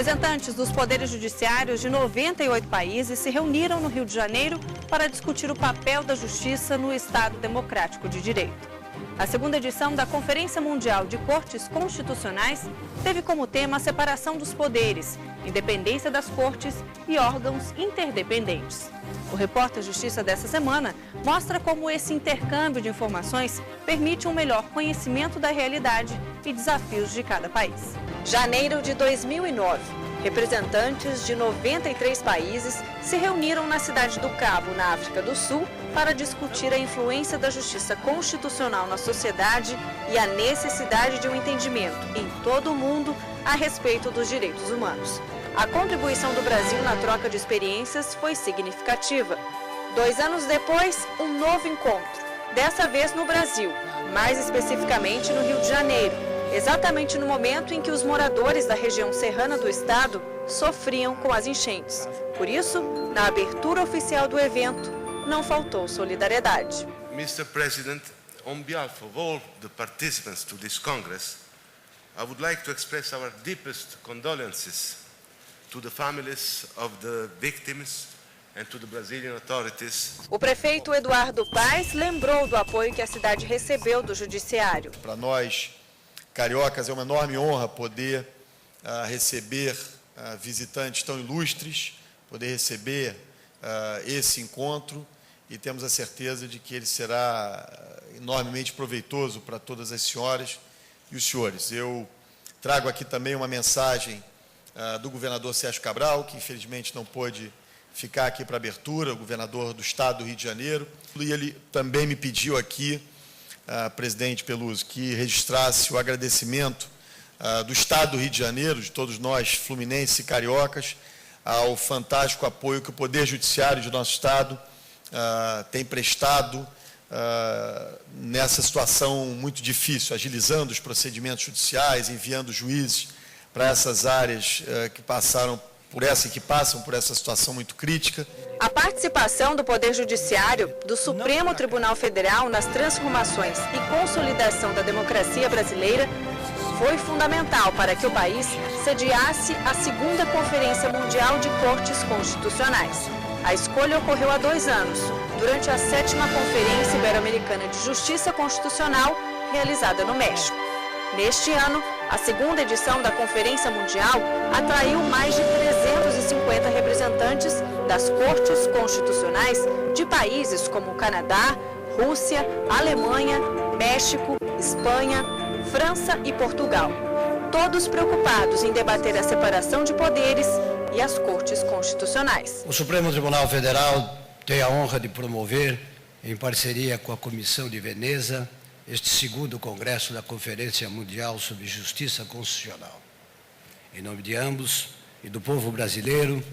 Representantes dos poderes judiciários de 98 países se reuniram no Rio de Janeiro para discutir o papel da justiça no Estado Democrático de Direito. A segunda edição da Conferência Mundial de Cortes Constitucionais teve como tema a separação dos poderes, independência das cortes e órgãos interdependentes. O Repórter Justiça dessa semana mostra como esse intercâmbio de informações permite um melhor conhecimento da realidade e desafios de cada país. Janeiro de 2009. Representantes de 93 países se reuniram na cidade do Cabo, na África do Sul, para discutir a influência da justiça constitucional na sociedade e a necessidade de um entendimento em todo o mundo a respeito dos direitos humanos. A contribuição do Brasil na troca de experiências foi significativa. 2 anos depois, um novo encontro, dessa vez no Brasil, mais especificamente no Rio de Janeiro, exatamente no momento em que os moradores da região serrana do estado sofriam com as enchentes. Por isso, na abertura oficial do evento, não faltou solidariedade. Mr. President, on behalf of all the participants to this Congress, I would like to express our deepest condolences to the families of the victims and to the Brazilian authorities. O prefeito Eduardo Paes lembrou do apoio que a cidade recebeu do judiciário. Para nós, cariocas, é uma enorme honra poder receber visitantes tão ilustres, poder receber esse encontro, e temos a certeza de que ele será enormemente proveitoso para todas as senhoras e os senhores. Eu trago aqui também uma mensagem do governador Sérgio Cabral, que infelizmente não pôde ficar aqui para a abertura, o governador do estado do Rio de Janeiro, e ele também me pediu aqui, presidente Peluso, que registrasse o agradecimento do estado do Rio de Janeiro, de todos nós, fluminenses e cariocas, ao fantástico apoio que o Poder Judiciário de nosso estado tem prestado nessa situação muito difícil, agilizando os procedimentos judiciais, enviando juízes para essas áreas que passam por essa situação muito crítica. A participação do Poder Judiciário, do Supremo Tribunal Federal nas transformações e consolidação da democracia brasileira foi fundamental para que o país sediasse a segunda Conferência Mundial de Cortes Constitucionais. A escolha ocorreu há 2 anos, durante a 7ª Conferência Ibero-Americana de Justiça Constitucional, realizada no México. Neste ano, a segunda edição da Conferência Mundial atraiu mais de 350 representantes das Cortes Constitucionais de países como Canadá, Rússia, Alemanha, México, Espanha, França e Portugal. Todos preocupados em debater a separação de poderes e as Cortes Constitucionais. O Supremo Tribunal Federal tem a honra de promover, em parceria com a Comissão de Veneza, este segundo Congresso da Conferência Mundial sobre Justiça Constitucional. Em nome de ambos e do povo brasileiro,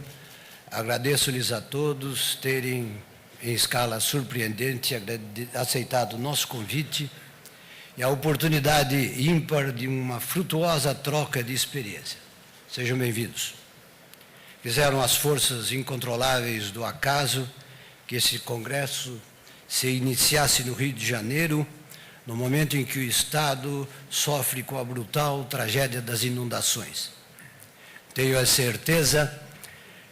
agradeço-lhes a todos terem, em escala surpreendente, aceitado o nosso convite e a oportunidade ímpar de uma frutuosa troca de experiência. Sejam bem-vindos. Fizeram as forças incontroláveis do acaso que esse congresso se iniciasse no Rio de Janeiro, no momento em que o Estado sofre com a brutal tragédia das inundações. Tenho a certeza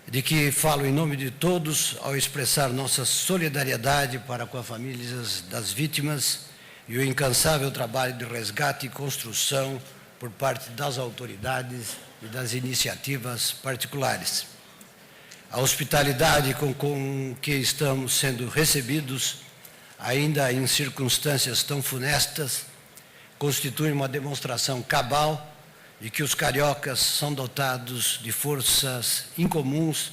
de que falo em nome de todos ao expressar nossa solidariedade para com as famílias das vítimas e o incansável trabalho de resgate e construção por parte das autoridades e das iniciativas particulares. A hospitalidade com que estamos sendo recebidos, ainda em circunstâncias tão funestas, constitui uma demonstração cabal de que os cariocas são dotados de forças incomuns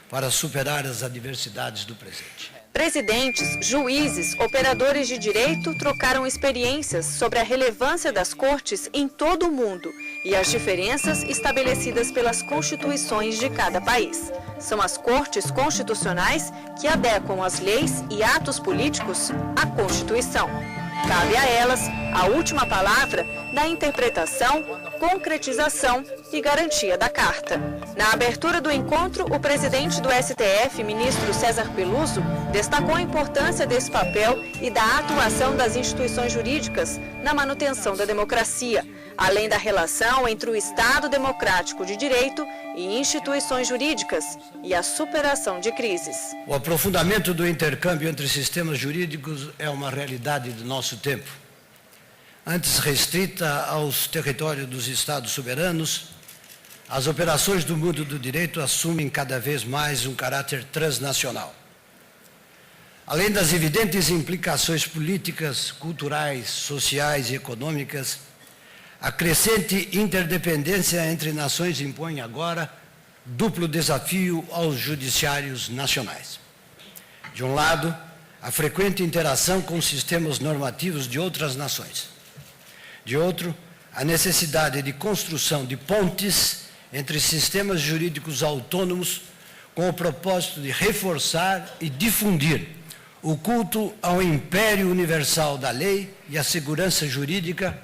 para superar as adversidades do presente. Presidentes, juízes, operadores de direito trocaram experiências sobre a relevância das cortes em todo o mundo e as diferenças estabelecidas pelas constituições de cada país. São as cortes constitucionais que adequam as leis e atos políticos à Constituição. Cabe a elas a última palavra na interpretação, concretização e garantia da Carta. Na abertura do encontro, o presidente do STF, ministro César Peluso, destacou a importância desse papel e da atuação das instituições jurídicas na manutenção da democracia, além da relação entre o Estado democrático de direito e instituições jurídicas e a superação de crises. O aprofundamento do intercâmbio entre sistemas jurídicos é uma realidade do nosso tempo. Antes restrita aos territórios dos Estados soberanos, as operações do mundo do direito assumem cada vez mais um caráter transnacional. Além das evidentes implicações políticas, culturais, sociais e econômicas, a crescente interdependência entre nações impõe agora duplo desafio aos judiciários nacionais. De um lado, a frequente interação com sistemas normativos de outras nações. De outro, a necessidade de construção de pontes entre sistemas jurídicos autônomos com o propósito de reforçar e difundir o culto ao império universal da lei e à segurança jurídica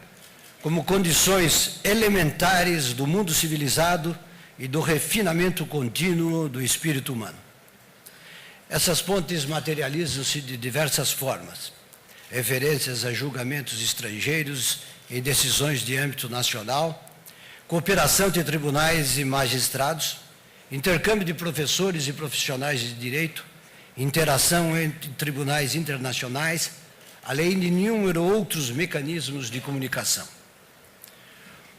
como condições elementares do mundo civilizado e do refinamento contínuo do espírito humano. Essas pontes materializam-se de diversas formas. Referências a julgamentos estrangeiros em decisões de âmbito nacional, cooperação entre tribunais e magistrados, intercâmbio de professores e profissionais de direito, interação entre tribunais internacionais, além de inúmeros outros mecanismos de comunicação.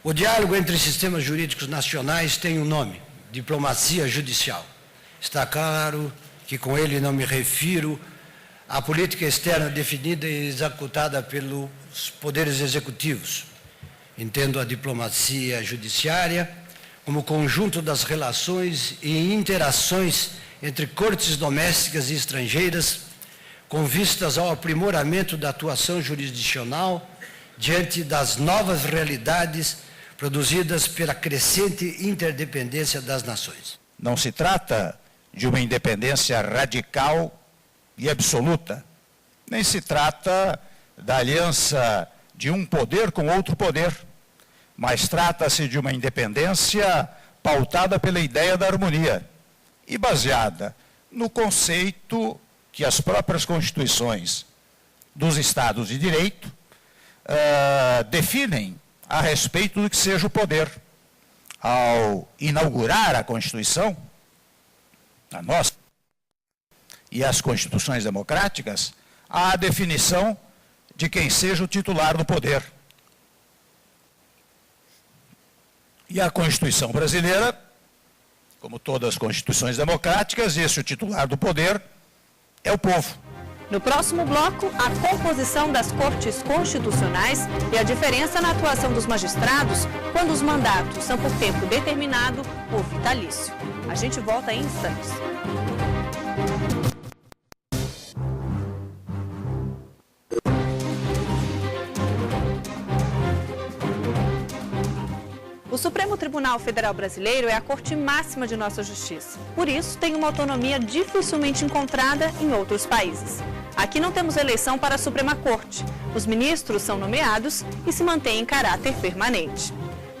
O diálogo entre sistemas jurídicos nacionais tem um nome: diplomacia judicial. Está claro que com ele não me refiro à política externa definida e executada pelos poderes executivos. Entendo a diplomacia judiciária como conjunto das relações e interações entre cortes domésticas e estrangeiras, com vistas ao aprimoramento da atuação jurisdicional diante das novas realidades produzidas pela crescente interdependência das nações. Não se trata de uma independência radical e absoluta, nem se trata da aliança de um poder com outro poder, mas trata-se de uma independência pautada pela ideia da harmonia e baseada no conceito que as próprias constituições dos Estados de Direito definem a respeito do que seja o poder. Ao inaugurar a Constituição, a nossa e as constituições democráticas, há a definição de quem seja o titular do poder. E a Constituição brasileira, como todas as constituições democráticas, o titular do poder é o povo. No próximo bloco, a composição das cortes constitucionais e a diferença na atuação dos magistrados quando os mandatos são por tempo determinado ou vitalício. A gente volta em instantes. O Supremo Tribunal Federal Brasileiro é a corte máxima de nossa justiça. Por isso, tem uma autonomia dificilmente encontrada em outros países. Aqui não temos eleição para a Suprema Corte. Os ministros são nomeados e se mantêm em caráter permanente.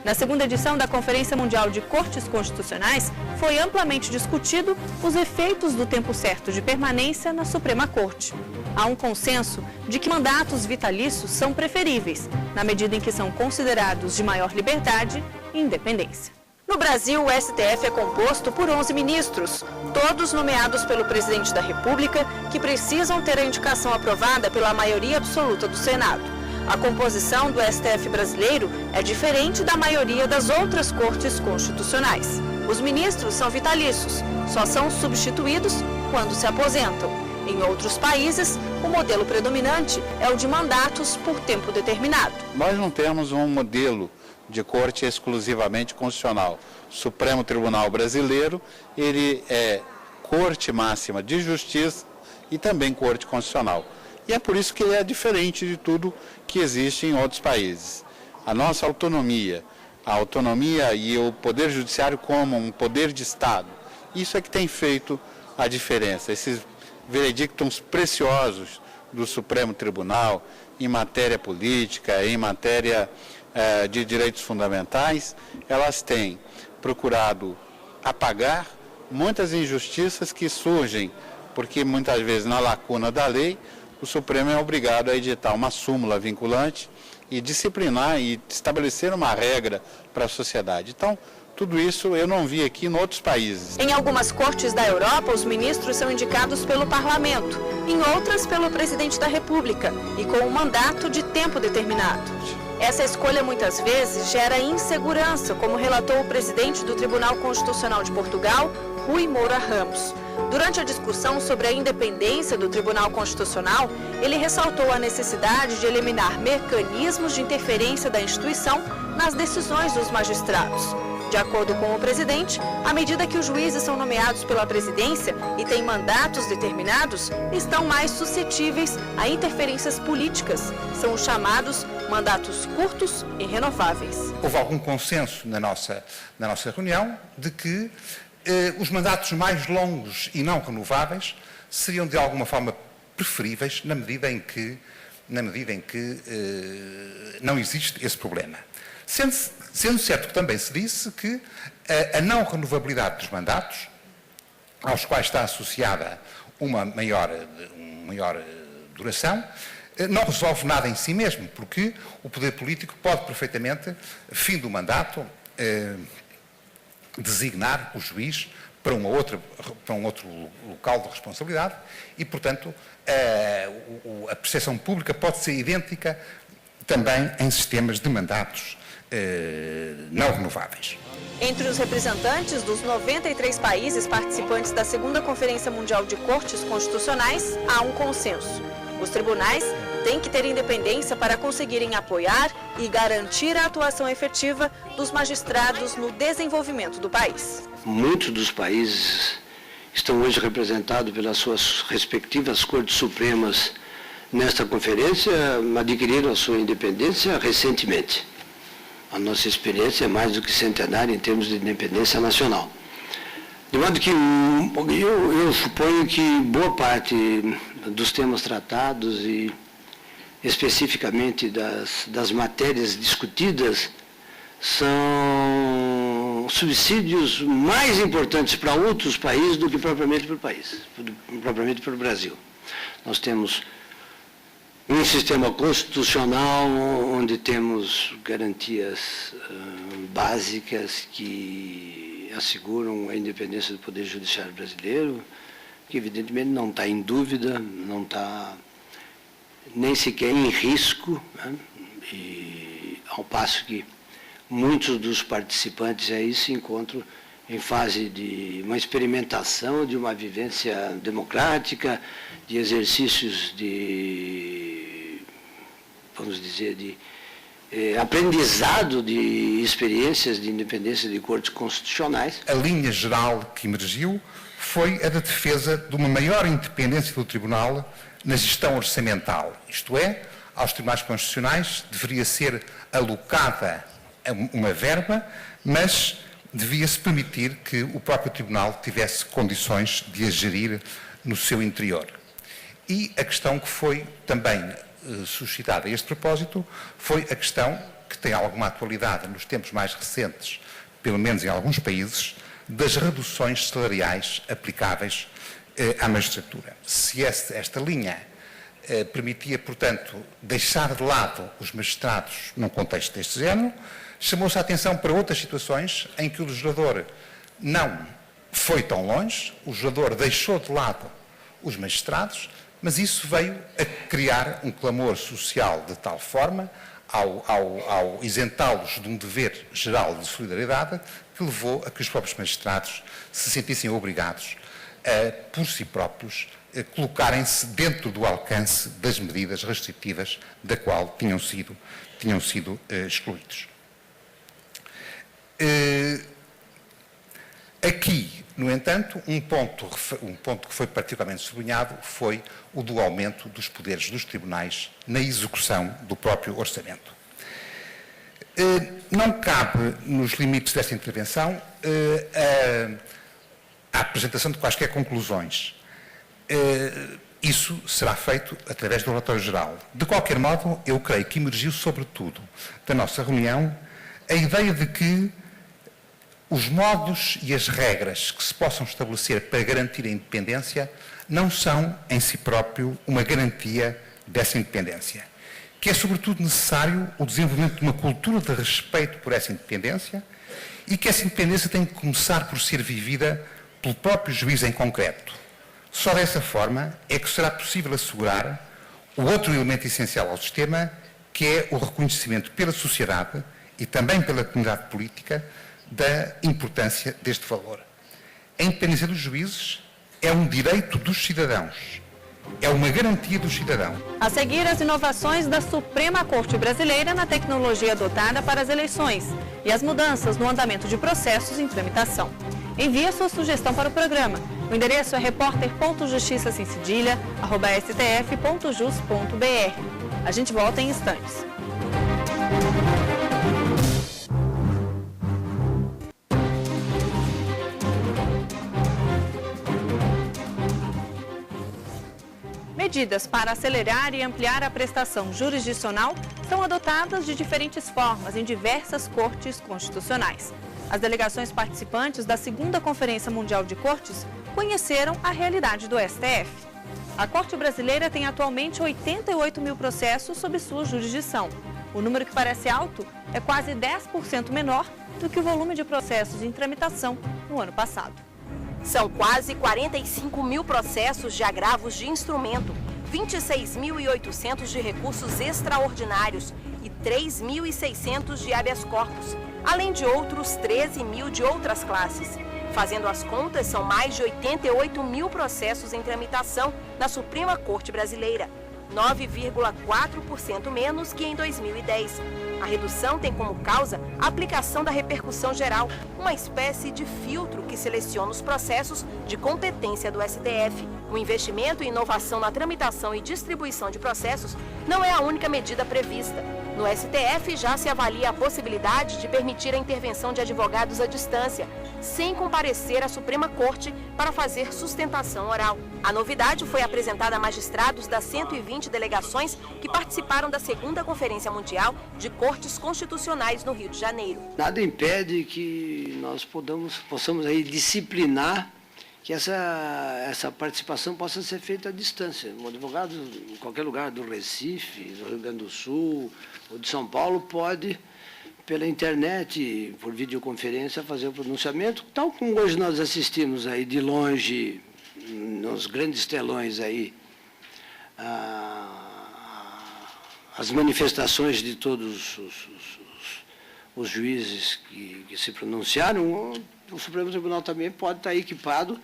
Na segunda edição da Conferência Mundial de Cortes Constitucionais, foi amplamente discutido os efeitos do tempo certo de permanência na Suprema Corte. Há um consenso de que mandatos vitalícios são preferíveis, na medida em que são considerados de maior liberdade e independência. No Brasil, o STF é composto por 11 ministros, todos nomeados pelo presidente da República, que precisam ter a indicação aprovada pela maioria absoluta do Senado. A composição do STF brasileiro é diferente da maioria das outras cortes constitucionais. Os ministros são vitalícios, só são substituídos quando se aposentam. Em outros países, o modelo predominante é o de mandatos por tempo determinado. Nós não temos um modelo de corte exclusivamente constitucional. O Supremo Tribunal Brasileiro, ele é corte máxima de justiça e também corte constitucional. E é por isso que ele é diferente de tudo que existe em outros países. A nossa autonomia, a autonomia e o poder judiciário como um poder de Estado, isso é que tem feito a diferença. Esses veredictos preciosos do Supremo Tribunal em matéria política, em matéria de direitos fundamentais, elas têm procurado apagar muitas injustiças que surgem, porque muitas vezes na lacuna da lei, o Supremo é obrigado a editar uma súmula vinculante e disciplinar e estabelecer uma regra para a sociedade. Então, Tudo isso eu não vi aqui em outros países. Em algumas cortes da Europa, os ministros são indicados pelo parlamento, em outras pelo presidente da República e com um mandato de tempo determinado. Essa escolha muitas vezes gera insegurança, como relatou o presidente do Tribunal Constitucional de Portugal, Rui Moura Ramos. Durante a discussão sobre a independência do Tribunal Constitucional, ele ressaltou a necessidade de eliminar mecanismos de interferência da instituição nas decisões dos magistrados. De acordo com o presidente, à medida que os juízes são nomeados pela presidência e têm mandatos determinados, estão mais suscetíveis a interferências políticas. São os chamados mandatos curtos e renováveis. Houve algum consenso na nossa reunião de que os mandatos mais longos e não renováveis seriam de alguma forma preferíveis na medida em que não existe esse problema. Sendo certo que também se disse que a não renovabilidade dos mandatos, aos quais está associada uma maior duração, não resolve nada em si mesmo, porque o poder político pode perfeitamente, fim do mandato, designar o juiz para um outro local de responsabilidade e, portanto, a percepção pública pode ser idêntica também em sistemas de mandatos não renováveis. Entre os representantes dos 93 países participantes da segunda Conferência Mundial de Cortes Constitucionais, há um consenso. Os tribunais têm que ter independência para conseguirem apoiar e garantir a atuação efetiva dos magistrados no desenvolvimento do país. Muitos dos países estão hoje representados pelas suas respectivas Cortes Supremas nesta conferência, adquiriram a sua independência recentemente. A nossa experiência é mais do que centenária em termos de independência nacional. De modo que eu suponho que boa parte dos temas tratados e especificamente das matérias discutidas são subsídios mais importantes para outros países do que propriamente para o país, propriamente para o Brasil. Nós temos um sistema constitucional onde temos garantias básicas que asseguram a independência do Poder Judiciário brasileiro, que evidentemente não está em dúvida, não está nem sequer em risco, né? E ao passo que muitos dos participantes aí se encontram em fase de uma experimentação, de uma vivência democrática, de exercícios de, vamos dizer, de aprendizado de experiências de independência de cortes constitucionais. A linha geral que emergiu foi a da defesa de uma maior independência do Tribunal na gestão orçamental, isto é, aos tribunais constitucionais deveria ser alocada uma verba, mas devia-se permitir que o próprio Tribunal tivesse condições de a gerir no seu interior. E a questão que foi também suscitada a este propósito foi a questão que tem alguma atualidade nos tempos mais recentes, pelo menos em alguns países, das reduções salariais aplicáveis à magistratura. Se esta linha permitia, portanto, deixar de lado os magistrados num contexto deste género, chamou-se a atenção para outras situações em que o legislador não foi tão longe, o legislador deixou de lado os magistrados, mas isso veio a criar um clamor social de tal forma, ao isentá-los de um dever geral de solidariedade, que levou a que os próprios magistrados se sentissem obrigados a, por si próprios, colocarem-se dentro do alcance das medidas restritivas da qual tinham sido excluídos. Aqui, no entanto, um ponto que foi particularmente sublinhado foi o do aumento dos poderes dos tribunais na execução do próprio orçamento. Não cabe, nos limites desta intervenção, a apresentação de quaisquer conclusões. Isso será feito através do relatório geral. De qualquer modo, eu creio que emergiu, sobretudo, da nossa reunião, a ideia de que os modos e as regras que se possam estabelecer para garantir a independência não são, em si próprio, uma garantia dessa independência. Que é, sobretudo, necessário o desenvolvimento de uma cultura de respeito por essa independência e que essa independência tem que começar por ser vivida pelo próprio juiz em concreto. Só dessa forma é que será possível assegurar o outro elemento essencial ao sistema, que é o reconhecimento pela sociedade e também pela comunidade política da importância deste valor. A independência dos juízes é um direito dos cidadãos, é uma garantia do cidadão. A seguir, as inovações da Suprema Corte Brasileira na tecnologia adotada para as eleições e as mudanças no andamento de processos em tramitação. Envie a sua sugestão para o programa. O endereço é repórter.justiçacemcedilha@stf.jus.br. A gente volta em instantes. Medidas para acelerar e ampliar a prestação jurisdicional são adotadas de diferentes formas em diversas cortes constitucionais. As delegações participantes da segunda Conferência Mundial de Cortes conheceram a realidade do STF. A Corte Brasileira tem atualmente 88 mil processos sob sua jurisdição. O número que parece alto é quase 10% menor do que o volume de processos em tramitação no ano passado. São quase 45 mil processos de agravos de instrumento, 26.800 de recursos extraordinários e 3.600 de habeas corpus, além de outros 13 mil de outras classes. Fazendo as contas, são mais de 88 mil processos em tramitação na Suprema Corte Brasileira, 9,4% menos que em 2010. A redução tem como causa a aplicação da repercussão geral, uma espécie de filtro que seleciona os processos de competência do STF. O investimento em inovação na tramitação e distribuição de processos não é a única medida prevista. No STF já se avalia a possibilidade de permitir a intervenção de advogados à distância, sem comparecer à Suprema Corte para fazer sustentação oral. A novidade foi apresentada a magistrados das 120 delegações que participaram da segunda Conferência Mundial de Cortes Constitucionais no Rio de Janeiro. Nada impede que nós possamos aí disciplinar que essa participação possa ser feita à distância. Um advogado em qualquer lugar do Recife, do Rio Grande do Sul ou de São Paulo pode, pela internet, por videoconferência, fazer o pronunciamento, tal como hoje nós assistimos aí de longe, nos grandes telões aí, as manifestações de todos os juízes que se pronunciaram. O Supremo Tribunal também pode estar equipado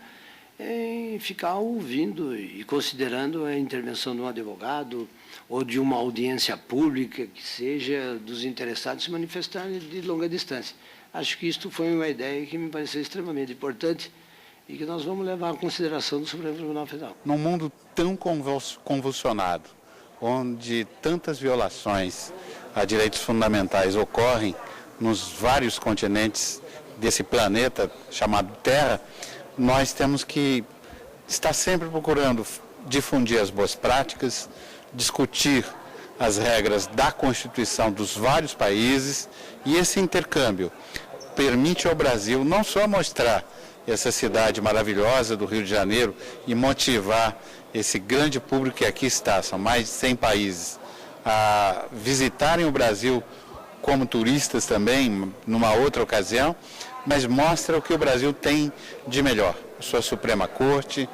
em ficar ouvindo e considerando a intervenção de um advogado ou de uma audiência pública que seja dos interessados se manifestarem de longa distância. Acho que isto foi uma ideia que me pareceu extremamente importante e que nós vamos levar à consideração do Supremo Tribunal Federal. Num mundo tão convulsionado, onde tantas violações a direitos fundamentais ocorrem nos vários continentes desse planeta chamado Terra, nós temos que estar sempre procurando difundir as boas práticas, discutir as regras da Constituição dos vários países, e esse intercâmbio permite ao Brasil não só mostrar essa cidade maravilhosa do Rio de Janeiro e motivar esse grande público que aqui está, são mais de 100 países, a visitarem o Brasil como turistas também, numa outra ocasião, mas mostra o que o Brasil tem de melhor. A sua Suprema Corte,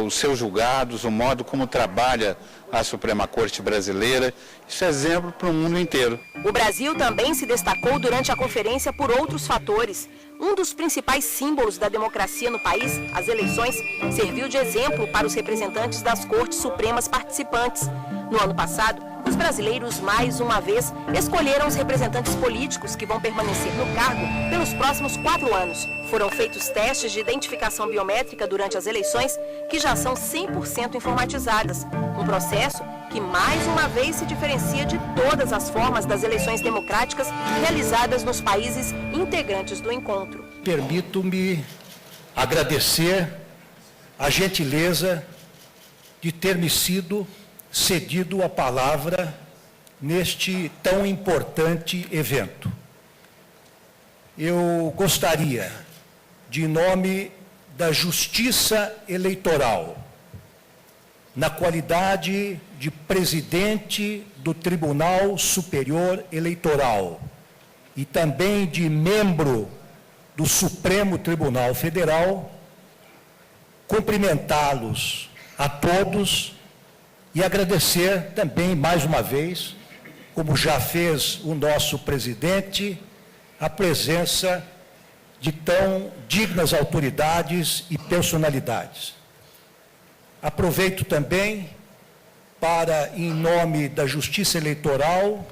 os seus julgados, o modo como trabalha a Suprema Corte brasileira. Isso é exemplo para o mundo inteiro. O Brasil também se destacou durante a conferência por outros fatores. Um dos principais símbolos da democracia no país, as eleições, serviu de exemplo para os representantes das Cortes Supremas participantes. No ano passado, os brasileiros, mais uma vez, escolheram os representantes políticos que vão permanecer no cargo pelos próximos 4 anos. Foram feitos testes de identificação biométrica durante as eleições, que já são 100% informatizadas. Um processo que, mais uma vez, se diferencia de todas as formas das eleições democráticas realizadas nos países integrantes do encontro. Permito-me agradecer a gentileza de ter me sido cedido a palavra neste tão importante evento. Eu gostaria, de em nome da Justiça Eleitoral, na qualidade de presidente do Tribunal Superior Eleitoral, e também de membro do Supremo Tribunal Federal, cumprimentá-los a todos e agradecer também, mais uma vez, como já fez o nosso presidente, a presença de tão dignas autoridades e personalidades. Aproveito também para, em nome da Justiça Eleitoral,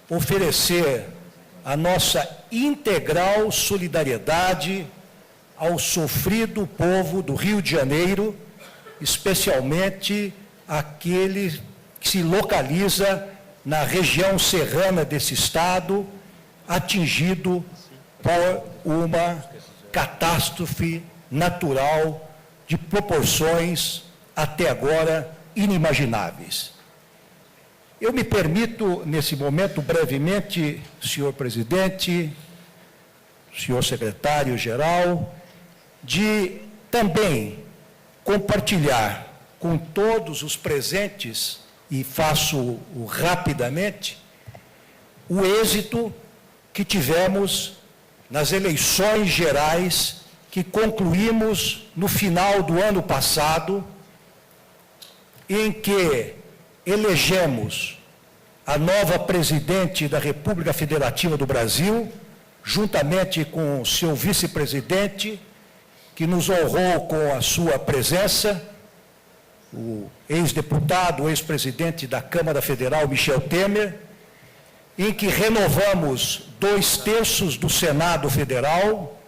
oferecer a nossa integral solidariedade ao sofrido povo do Rio de Janeiro, especialmente aquele que se localiza na região serrana desse estado, atingido por uma catástrofe natural de proporções até agora inimagináveis. Eu me permito, nesse momento, brevemente, senhor presidente, senhor secretário-geral, de também compartilhar com todos os presentes, e faço rapidamente, o êxito que tivemos nas eleições gerais que concluímos no final do ano passado, em que elegemos a nova presidente da República Federativa do Brasil, juntamente com o seu vice-presidente, que nos honrou com a sua presença, o ex-deputado, o ex-presidente da Câmara Federal, Michel Temer, em que renovamos 2/3 do Senado Federal,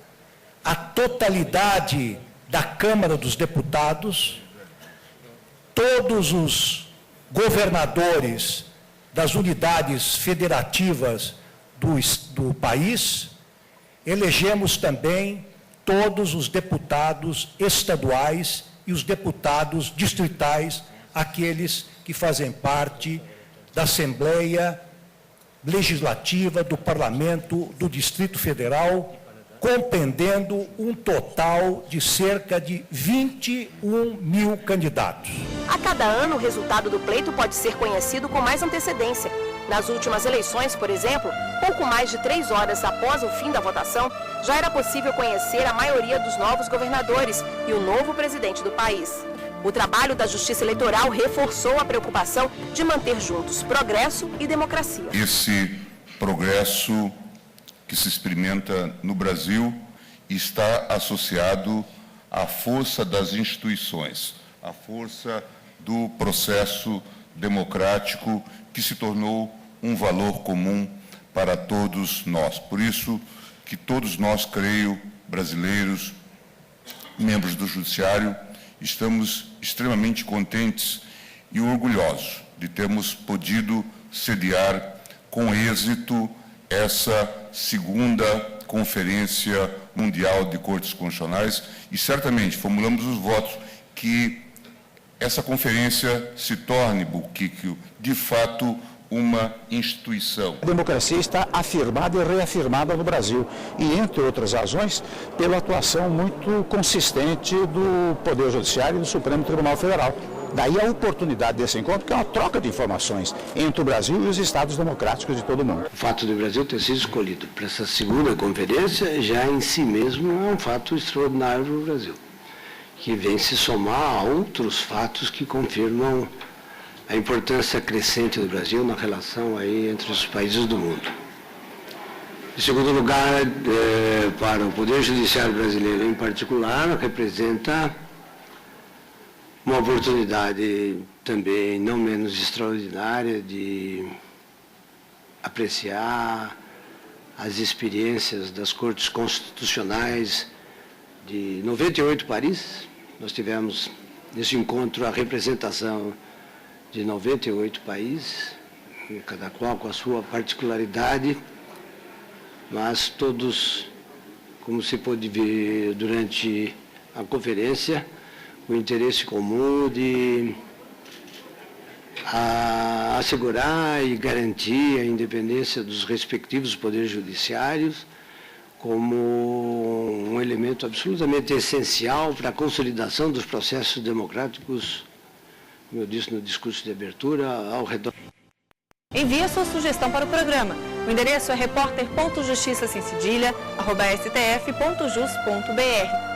a totalidade da Câmara dos Deputados, todos os governadores das unidades federativas do país, elegemos também todos os deputados estaduais e os deputados distritais, aqueles que fazem parte da Assembleia Legislativa do Parlamento do Distrito Federal, compreendendo um total de cerca de 21 mil candidatos. A cada ano, o resultado do pleito pode ser conhecido com mais antecedência. Nas últimas eleições, por exemplo, pouco mais de 3 horas após o fim da votação, já era possível conhecer a maioria dos novos governadores e o novo presidente do país. O trabalho da Justiça Eleitoral reforçou a preocupação de manter juntos progresso e democracia. Esse progresso que se experimenta no Brasil está associado à força das instituições, à força do processo democrático que se tornou um valor comum para todos nós. Por isso que todos nós, creio, brasileiros, membros do Judiciário, estamos extremamente contentes e orgulhosos de termos podido sediar com êxito essa segunda Conferência Mundial de Cortes Constitucionais e certamente formulamos os votos que essa conferência se torne, Buquiquio, de fato uma instituição. A democracia está afirmada e reafirmada no Brasil e, entre outras razões, pela atuação muito consistente do Poder Judiciário e do Supremo Tribunal Federal. Daí a oportunidade desse encontro, que é uma troca de informações entre o Brasil e os Estados democráticos de todo o mundo. O fato do Brasil ter sido escolhido para essa segunda conferência já em si mesmo é um fato extraordinário para o Brasil, que vem se somar a outros fatos que confirmam a importância crescente do Brasil na relação aí entre os países do mundo. Em segundo lugar, para o Poder Judiciário brasileiro em particular, representa uma oportunidade também não menos extraordinária de apreciar as experiências das Cortes Constitucionais de 98 países. Nós tivemos nesse encontro a representação de 98 países, cada qual com a sua particularidade, mas todos, como se pôde ver durante a conferência, o interesse comum de assegurar e garantir a independência dos respectivos poderes judiciários como um elemento absolutamente essencial para a consolidação dos processos democráticos, como eu disse no discurso de abertura, ao redor. Envie a sua sugestão para o programa. O endereço é repórter.justiça@stf.jus.br.